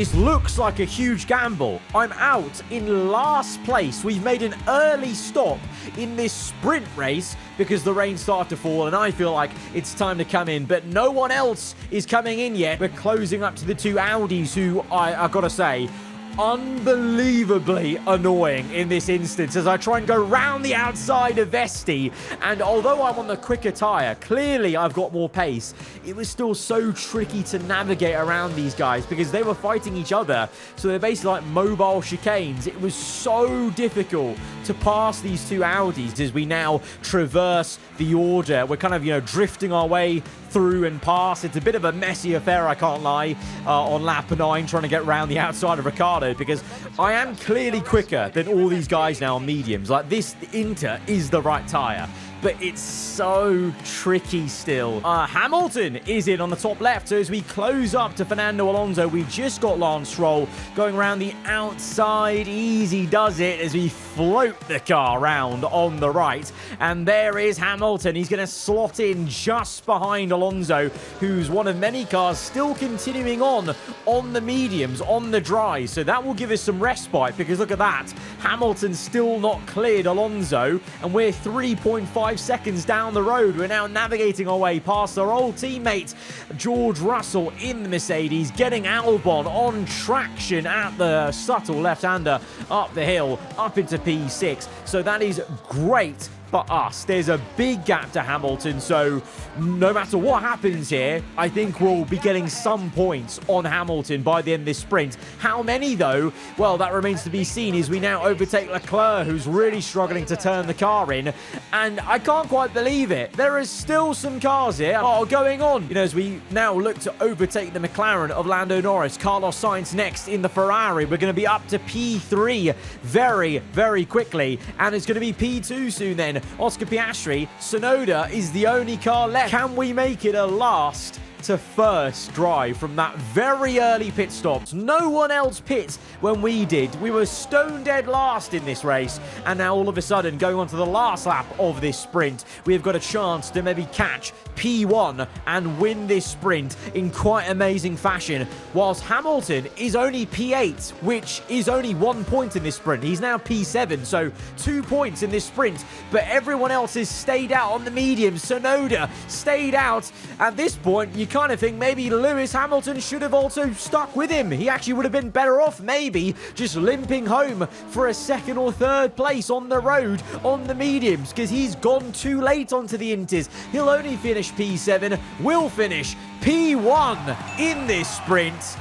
This looks like a huge gamble. I'm out in last place. We've made an early stop in this sprint race because the rain started to fall, and I feel like it's time to come in. But no one else is coming in yet. We're closing up to the two Audis who, I gotta say, unbelievably annoying in this instance as I try and go round the outside of Vesti. And although I'm on the quicker tyre, clearly I've got more pace. It was still so tricky to navigate around these guys because they were fighting each other. So they're basically like mobile chicanes. It was so difficult to pass these two Audis as we now traverse the order. We're kind of, drifting our way through and past. It's a bit of a messy affair, I can't lie, on lap 9, trying to get around the outside of Ricardo, because I am clearly quicker than all these guys now on mediums. Like, this Inter is the right tyre, but it's so tricky still. Hamilton is in on the top left, so as we close up to Fernando Alonso, we just got Lance Stroll going around the outside. Easy does it as we float the car round on the right, and there is Hamilton. He's going to slot in just behind Alonso, who's one of many cars still continuing on the mediums, on the dry, so that will give us some respite, because look at that, Hamilton's still not cleared Alonso, and we're 3.5 seconds down the road. We're now navigating our way past our old teammate George Russell in the Mercedes, getting Albon on traction at the subtle left-hander up the hill, up into P6. So that is great for us. There's a big gap to Hamilton, so no matter what happens here, I think we'll be getting some points on Hamilton by the end of this sprint. How many, though? Well, that remains to be seen as we now overtake Leclerc, who's really struggling to turn the car in, and I can't quite believe it. There is still some cars here going on. As we now look to overtake the McLaren of Lando Norris, Carlos Sainz next in the Ferrari. We're going to be up to P3 very, very quickly, and it's going to be P2 soon then. Oscar Piastri, Tsunoda is the only car left. Can we make it a last to first drive from that very early pit stop? No one else pits when we did. We were stone dead last in this race, and now all of a sudden, going on to the last lap of this sprint, we have got a chance to maybe catch P1 and win this sprint in quite amazing fashion, whilst Hamilton is only P8, which is only 1 point in this sprint. He's now P7, so 2 points in this sprint, but everyone else has stayed out on the mediums. Tsunoda stayed out. At this point, you kind of think maybe Lewis Hamilton should have also stuck with him. He actually would have been better off maybe just limping home for a second or third place on the road on the mediums, because he's gone too late onto the Inters. He'll only finish P7. We'll finish P1 in this sprint.